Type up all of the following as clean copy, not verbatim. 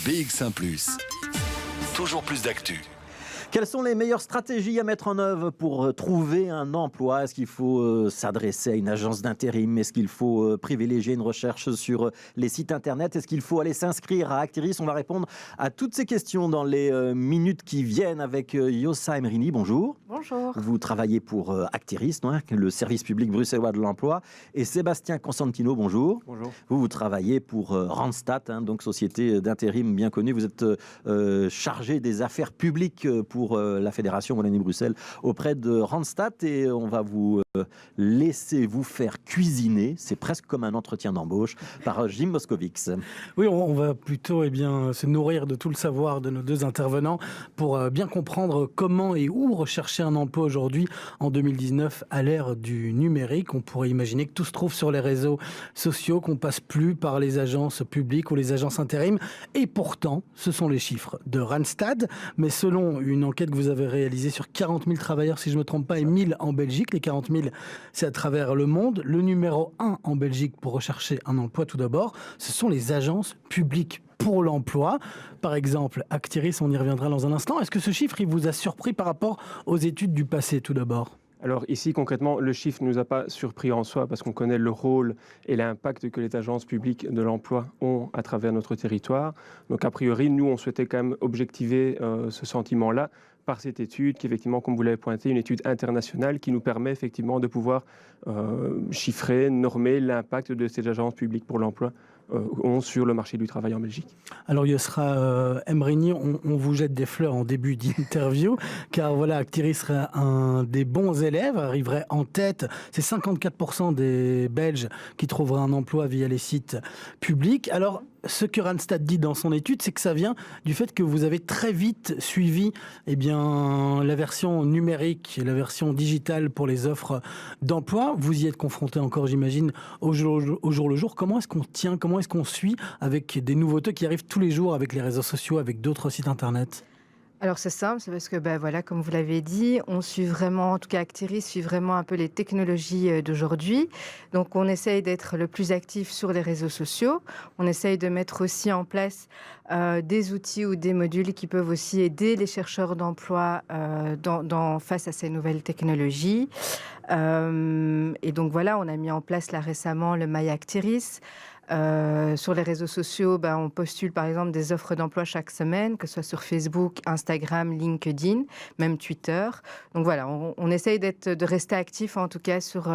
BX1 ⁇ toujours plus d'actu. Quelles sont les meilleures stratégies à mettre en œuvre pour trouver un emploi? Est-ce qu'il faut s'adresser à une agence d'intérim? Est-ce qu'il faut privilégier une recherche sur les sites internet? Est-ce qu'il faut aller s'inscrire à Actiris? On va répondre à toutes ces questions dans les minutes qui viennent avec Yossa Emrini. Bonjour. Bonjour. Vous travaillez pour Actiris, le service public bruxellois de l'emploi. Et Sébastien Constantino, bonjour. Bonjour. Vous travaillez pour Randstad, donc société d'intérim bien connue. Vous êtes chargé des affaires publiques pour la Fédération Wallonie-Bruxelles auprès de Randstad, et on va vous laisser vous faire cuisiner, c'est presque comme un entretien d'embauche, par Jim Moskowitz. Oui, on va plutôt se nourrir de tout le savoir de nos deux intervenants pour bien comprendre comment et où rechercher un emploi aujourd'hui en 2019 à l'ère du numérique. On pourrait imaginer que tout se trouve sur les réseaux sociaux, qu'on passe plus par les agences publiques ou les agences intérim, et pourtant ce sont les chiffres de Randstad, mais selon une enquête que vous avez réalisée sur 40 000 travailleurs, si je ne me trompe pas, et 1000 en Belgique. Les 40 000, c'est à travers le monde. Le numéro 1 en Belgique pour rechercher un emploi, tout d'abord, ce sont les agences publiques pour l'emploi. Par exemple, Actiris, on y reviendra dans un instant. Est-ce que ce chiffre, il vous a surpris par rapport aux études du passé, tout d'abord ? Alors ici, concrètement, le chiffre ne nous a pas surpris en soi parce qu'on connaît le rôle et l'impact que les agences publiques de l'emploi ont à travers notre territoire. Donc a priori, nous, on souhaitait quand même objectiver ce sentiment-là par cette étude qui, effectivement, comme vous l'avez pointé, une étude internationale qui nous permet effectivement de pouvoir chiffrer, normer l'impact de ces agences publiques pour l'emploi ont sur le marché du travail en Belgique. Alors Yossa Emrini, on vous jette des fleurs en début d'interview, car voilà, Actiris serait un des bons élèves, arriverait en tête. C'est 54% des Belges qui trouveraient un emploi via les sites publics. Alors, ce que Randstad dit dans son étude, c'est que ça vient du fait que vous avez très vite suivi la version numérique et la version digitale pour les offres d'emploi. Vous y êtes confronté encore, j'imagine, au jour le jour. Comment est-ce qu'on tient, comment est-ce qu'on suit avec des nouveautés qui arrivent tous les jours avec les réseaux sociaux, avec d'autres sites internet ? Alors c'est simple, c'est parce que voilà, comme vous l'avez dit, on suit vraiment, en tout cas Actiris suit vraiment un peu les technologies d'aujourd'hui. Donc on essaye d'être le plus actif sur les réseaux sociaux. On essaye de mettre aussi en place des outils ou des modules qui peuvent aussi aider les chercheurs d'emploi face à ces nouvelles technologies. Et donc voilà, on a mis en place là récemment le My Actiris. Sur les réseaux sociaux, on postule par exemple des offres d'emploi chaque semaine, que ce soit sur Facebook, Instagram, LinkedIn, même Twitter. Donc voilà, on essaye de rester actif en tout cas sur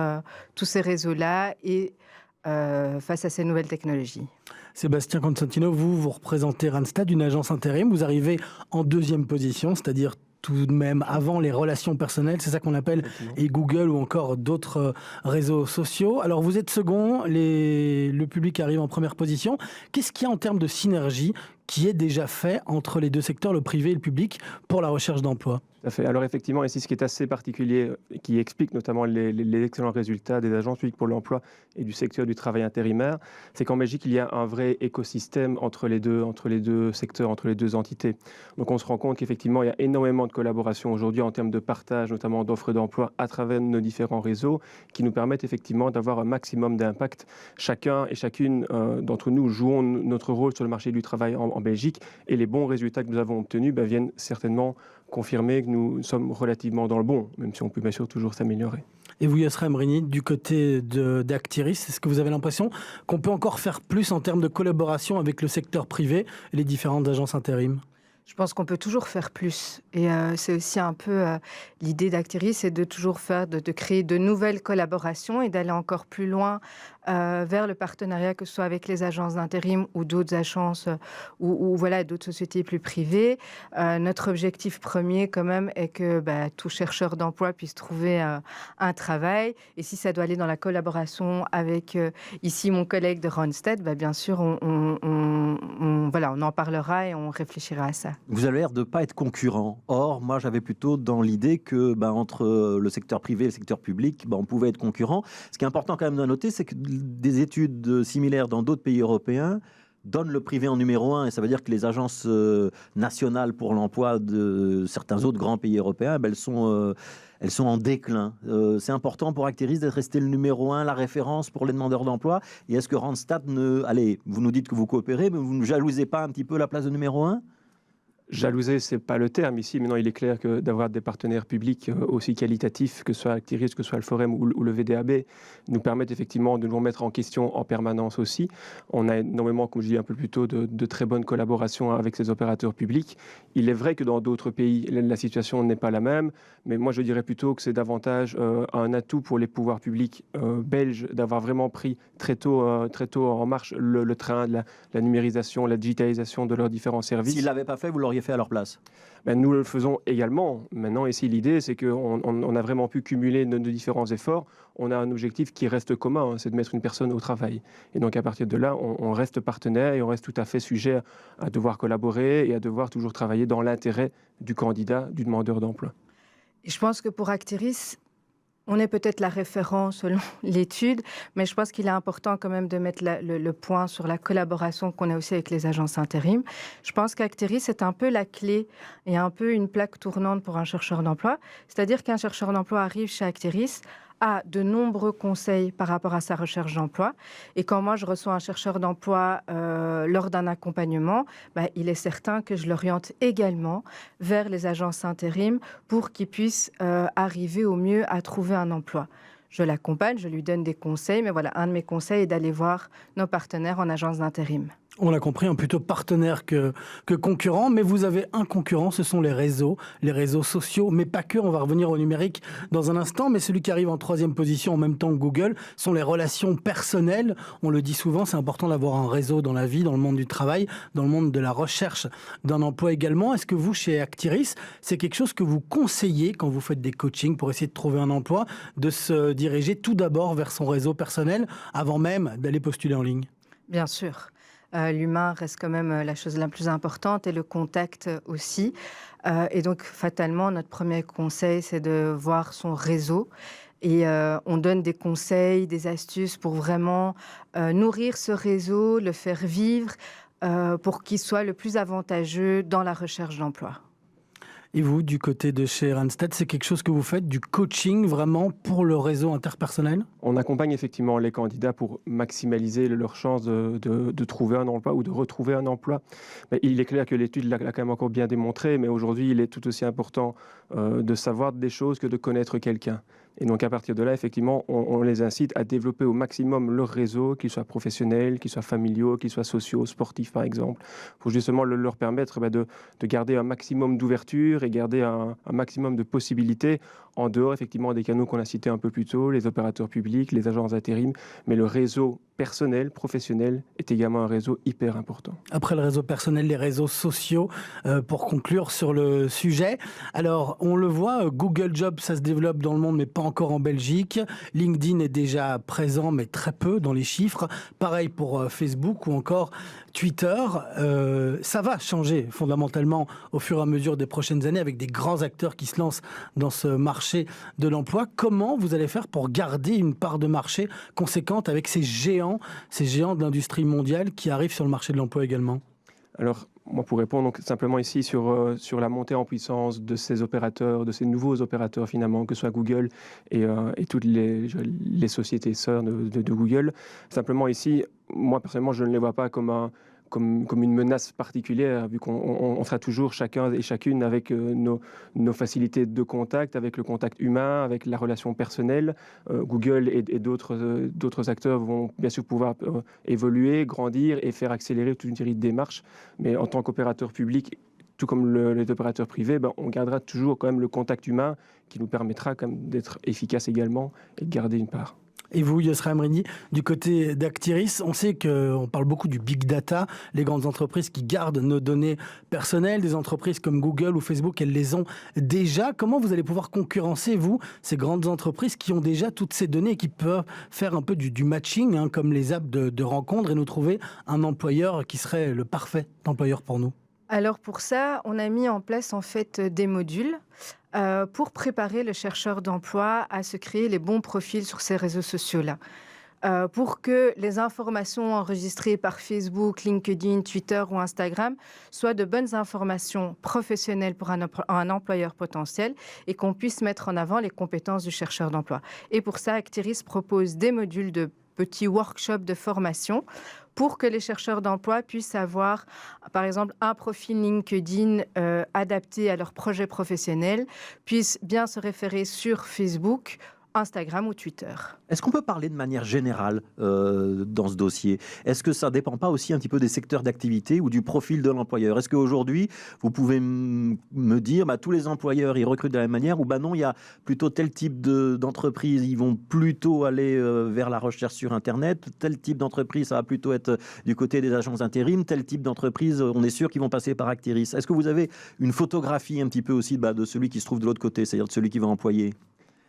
tous ces réseaux-là et face à ces nouvelles technologies. Sébastien Constantino, vous représentez Randstad, une agence intérim. Vous arrivez en deuxième position, c'est-à-dire tout de même avant les relations personnelles, c'est ça qu'on appelle, et Google ou encore d'autres réseaux sociaux. Alors vous êtes second, le public arrive en première position. Qu'est-ce qu'il y a en termes de synergie qui est déjà fait entre les deux secteurs, le privé et le public, pour la recherche d'emploi ? Tout à fait. Alors effectivement, ici, ce qui est assez particulier, qui explique notamment les excellents résultats des agences publiques pour l'emploi et du secteur du travail intérimaire, c'est qu'en Belgique, il y a un vrai écosystème entre les deux secteurs, entre les deux entités. Donc on se rend compte qu'effectivement, il y a énormément de collaboration aujourd'hui en termes de partage, notamment d'offres d'emploi à travers nos différents réseaux, qui nous permettent effectivement d'avoir un maximum d'impact. Chacun et chacune d'entre nous jouons notre rôle sur le marché du travail en Belgique, et les bons résultats que nous avons obtenus viennent certainement confirmer que nous sommes relativement dans le bon, même si on peut bien sûr toujours s'améliorer. Et vous, Yossa Emrini, du côté d'Actiris, est-ce que vous avez l'impression qu'on peut encore faire plus en termes de collaboration avec le secteur privé et les différentes agences intérim ? Je pense qu'on peut toujours faire plus. Et c'est aussi un peu l'idée d'Actiris, c'est de toujours de créer de nouvelles collaborations et d'aller encore plus loin vers le partenariat, que ce soit avec les agences d'intérim ou d'autres agences ou voilà, d'autres sociétés plus privées. Notre objectif premier, quand même, est que tout chercheur d'emploi puisse trouver un travail. Et si ça doit aller dans la collaboration avec ici mon collègue de Randstad, bien sûr, on en parlera et on réfléchira à ça. Vous avez l'air de ne pas être concurrent. Or, moi, j'avais plutôt dans l'idée que entre le secteur privé et le secteur public, on pouvait être concurrent. Ce qui est important quand même de noter, c'est que des études similaires dans d'autres pays européens donne le privé en numéro un, et ça veut dire que les agences nationales pour l'emploi de certains autres grands pays européens, elles sont en déclin. C'est important pour Actiris d'être resté le numéro un, la référence pour les demandeurs d'emploi. Et est-ce que Randstad allez, vous nous dites que vous coopérez, mais vous ne jalousez pas un petit peu la place de numéro un ? Jalouser, c'est pas le terme ici. Maintenant, il est clair que d'avoir des partenaires publics aussi qualitatifs, que ce soit Actiris, que ce soit le Forum ou le VDAB, nous permettent effectivement de nous remettre en question en permanence aussi. On a énormément, comme je dis un peu plus tôt, de très bonnes collaborations avec ces opérateurs publics. Il est vrai que dans d'autres pays, la situation n'est pas la même, mais moi, je dirais plutôt que c'est davantage un atout pour les pouvoirs publics belges d'avoir vraiment pris très tôt en marche le train de la numérisation, la digitalisation de leurs différents services. S'ils ne l'avaient pas fait, vous l'auriez fait à leur place? Nous le faisons également. Maintenant, ici, l'idée, c'est qu'on a vraiment pu cumuler nos différents efforts. On a un objectif qui reste commun, c'est de mettre une personne au travail. Et donc, à partir de là, on reste partenaire et on reste tout à fait sujet à devoir collaborer et à devoir toujours travailler dans l'intérêt du candidat, du demandeur d'emploi. Et je pense que pour Actiris, on est peut-être la référence selon l'étude, mais je pense qu'il est important quand même de mettre le point sur la collaboration qu'on a aussi avec les agences intérim. Je pense qu'Actiris est un peu la clé et un peu une plaque tournante pour un chercheur d'emploi. C'est-à-dire qu'un chercheur d'emploi arrive chez Actiris, a de nombreux conseils par rapport à sa recherche d'emploi. Et quand moi, je reçois un chercheur d'emploi lors d'un accompagnement, il est certain que je l'oriente également vers les agences intérim pour qu'il puisse arriver au mieux à trouver un emploi. Je l'accompagne, je lui donne des conseils, mais voilà, un de mes conseils est d'aller voir nos partenaires en agence d'intérim. On l'a compris, plutôt partenaire que concurrent, mais vous avez un concurrent, ce sont les réseaux sociaux, mais pas que, on va revenir au numérique dans un instant, mais celui qui arrive en 3e position en même temps que Google sont les relations personnelles. On le dit souvent, c'est important d'avoir un réseau dans la vie, dans le monde du travail, dans le monde de la recherche d'un emploi également. Est-ce que vous, chez Actiris, c'est quelque chose que vous conseillez quand vous faites des coachings pour essayer de trouver un emploi, de se diriger tout d'abord vers son réseau personnel avant même d'aller postuler en ligne? Bien sûr. L'humain reste quand même la chose la plus importante et le contact aussi. Et donc, fatalement, notre premier conseil, c'est de voir son réseau. Et on donne des conseils, des astuces pour vraiment nourrir ce réseau, le faire vivre pour qu'il soit le plus avantageux dans la recherche d'emploi. Et vous, du côté de chez Randstad, c'est quelque chose que vous faites, du coaching vraiment pour le réseau interpersonnel? On accompagne effectivement les candidats pour maximaliser leurs chances de trouver un emploi ou de retrouver un emploi. Mais il est clair que l'étude l'a quand même encore bien démontré, mais aujourd'hui, il est tout aussi important de savoir des choses que de connaître quelqu'un. Et donc, à partir de là, effectivement, on les incite à développer au maximum leur réseau, qu'ils soient professionnels, qu'ils soient familiaux, qu'ils soient sociaux, sportifs, par exemple, pour justement leur permettre de garder un maximum d'ouverture et garder un maximum de possibilités en dehors, effectivement, des canaux qu'on a cités un peu plus tôt, les opérateurs publics, les agences d'intérim, mais le réseau personnel, professionnel, est également un réseau hyper important. Après le réseau personnel, les réseaux sociaux, pour conclure sur le sujet. Alors, on le voit, Google Jobs, ça se développe dans le monde, mais pas encore en Belgique. LinkedIn est déjà présent, mais très peu dans les chiffres. Pareil pour Facebook ou encore Twitter. Ça va changer fondamentalement au fur et à mesure des prochaines années avec des grands acteurs qui se lancent dans ce marché de l'emploi. Comment vous allez faire pour garder une part de marché conséquente avec ces géants de l'industrie mondiale qui arrivent sur le marché de l'emploi également? Alors, moi, pour répondre donc, simplement ici sur la montée en puissance de ces opérateurs, de ces nouveaux opérateurs finalement, que ce soit Google et toutes les sociétés sœurs de Google, simplement ici, moi personnellement, je ne les vois pas comme une menace particulière, vu qu'on sera toujours chacun et chacune avec nos facilités de contact, avec le contact humain, avec la relation personnelle. Google et d'autres acteurs vont bien sûr pouvoir évoluer, grandir et faire accélérer toute une série de démarches. Mais en tant qu'opérateur public, tout comme les opérateurs privés, on gardera toujours quand même le contact humain qui nous permettra quand même d'être efficace également et de garder une part. Et vous, Yossra Amrini, du côté d'Actiris, on sait qu'on parle beaucoup du big data, les grandes entreprises qui gardent nos données personnelles, des entreprises comme Google ou Facebook, elles les ont déjà. Comment vous allez pouvoir concurrencer, vous, ces grandes entreprises qui ont déjà toutes ces données et qui peuvent faire un peu du matching, comme les apps de rencontres, et nous trouver un employeur qui serait le parfait employeur pour nous? Alors pour ça, on a mis en place en fait des modules pour préparer le chercheur d'emploi à se créer les bons profils sur ces réseaux sociaux-là. pour que les informations enregistrées par Facebook, LinkedIn, Twitter ou Instagram soient de bonnes informations professionnelles pour un employeur potentiel et qu'on puisse mettre en avant les compétences du chercheur d'emploi. Et pour ça, Actiris propose des modules de petits workshops de formation pour que les chercheurs d'emploi puissent avoir, par exemple, un profil LinkedIn adapté à leur projet professionnel, puissent bien se référer sur Facebook, Instagram ou Twitter. Est-ce qu'on peut parler de manière générale dans ce dossier? Est-ce que ça ne dépend pas aussi un petit peu des secteurs d'activité ou du profil de l'employeur? Est-ce qu'aujourd'hui, vous pouvez me dire, tous les employeurs, ils recrutent de la même manière, ou non, il y a plutôt tel type d'entreprise, ils vont plutôt aller vers la recherche sur Internet, tel type d'entreprise, ça va plutôt être du côté des agences intérim, tel type d'entreprise, on est sûr qu'ils vont passer par Actiris. Est-ce que vous avez une photographie un petit peu aussi de celui qui se trouve de l'autre côté, c'est-à-dire de celui qui va employer?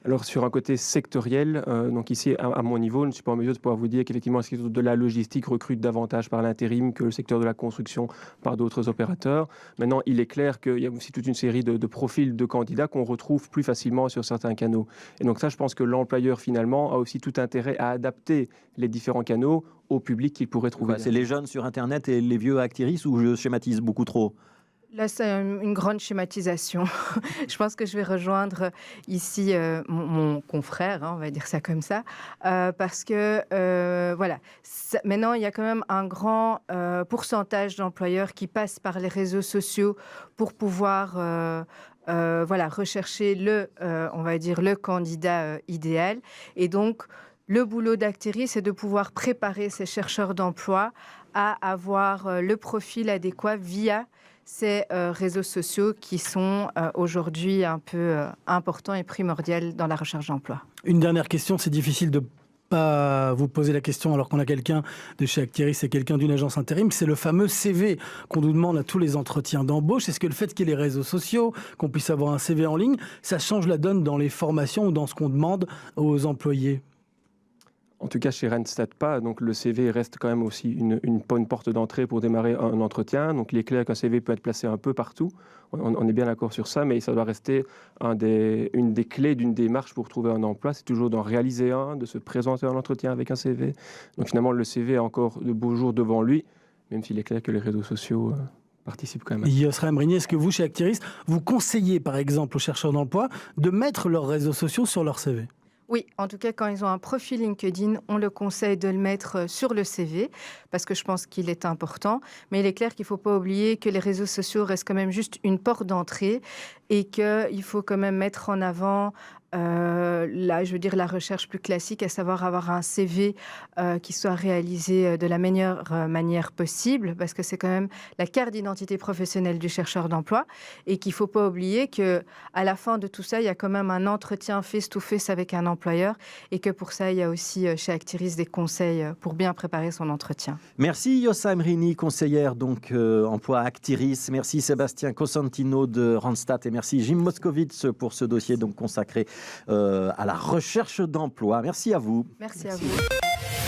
Alors sur un côté sectoriel, donc ici à mon niveau, je ne suis pas en mesure de pouvoir vous dire qu'effectivement le secteur de la logistique recrute davantage par l'intérim que le secteur de la construction par d'autres opérateurs. Maintenant, il est clair qu'il y a aussi toute une série de profils de candidats qu'on retrouve plus facilement sur certains canaux. Et donc ça, je pense que l'employeur finalement a aussi tout intérêt à adapter les différents canaux au public qu'il pourrait trouver. C'est les jeunes sur Internet et les vieux à Actiris, ou je schématise beaucoup trop? Là, c'est une grande schématisation. Je pense que je vais rejoindre ici mon confrère, on va dire ça comme ça, parce que maintenant, il y a quand même un grand pourcentage d'employeurs qui passent par les réseaux sociaux pour pouvoir rechercher le candidat idéal. Et donc, le boulot d'Actiris, c'est de pouvoir préparer ces chercheurs d'emploi à avoir le profil adéquat via ces réseaux sociaux qui sont aujourd'hui un peu importants et primordiaux dans la recherche d'emploi. Une dernière question, c'est difficile de pas vous poser la question alors qu'on a quelqu'un de chez Actiris et quelqu'un d'une agence intérim, c'est le fameux CV qu'on nous demande à tous les entretiens d'embauche. Est-ce que le fait qu'il y ait les réseaux sociaux, qu'on puisse avoir un CV en ligne, ça change la donne dans les formations ou dans ce qu'on demande aux employés? En tout cas, chez Randstad, pas. Donc, le CV reste quand même aussi une porte d'entrée pour démarrer un entretien. Donc, il est clair qu'un CV peut être placé un peu partout. On est bien d'accord sur ça, mais ça doit rester une des clés d'une démarche pour trouver un emploi. C'est toujours d'en réaliser un, de se présenter à un entretien avec un CV. Donc, finalement, le CV a encore de beaux jours devant lui, même s'il est clair que les réseaux sociaux participent quand même. Yosra Amrini, est-ce que vous, chez Actiris, vous conseillez, par exemple, aux chercheurs d'emploi de mettre leurs réseaux sociaux sur leur CV? Oui, en tout cas, quand ils ont un profil LinkedIn, on le conseille de le mettre sur le CV parce que je pense qu'il est important. Mais il est clair qu'il ne faut pas oublier que les réseaux sociaux restent quand même juste une porte d'entrée et qu'il faut quand même mettre en avant la recherche plus classique, à savoir avoir un CV qui soit réalisé de la meilleure manière possible, parce que c'est quand même la carte d'identité professionnelle du chercheur d'emploi, et qu'il ne faut pas oublier qu'à la fin de tout ça, il y a quand même un entretien face-to-face avec un employeur, et que pour ça, il y a aussi chez Actiris des conseils pour bien préparer son entretien. Merci Yosra Amrini, conseillère emploi Actiris. Merci Sébastien Cosentino de Randstad et merci Jim Moscovitz pour ce dossier consacré à la recherche d'emploi. Merci à vous. Merci à vous.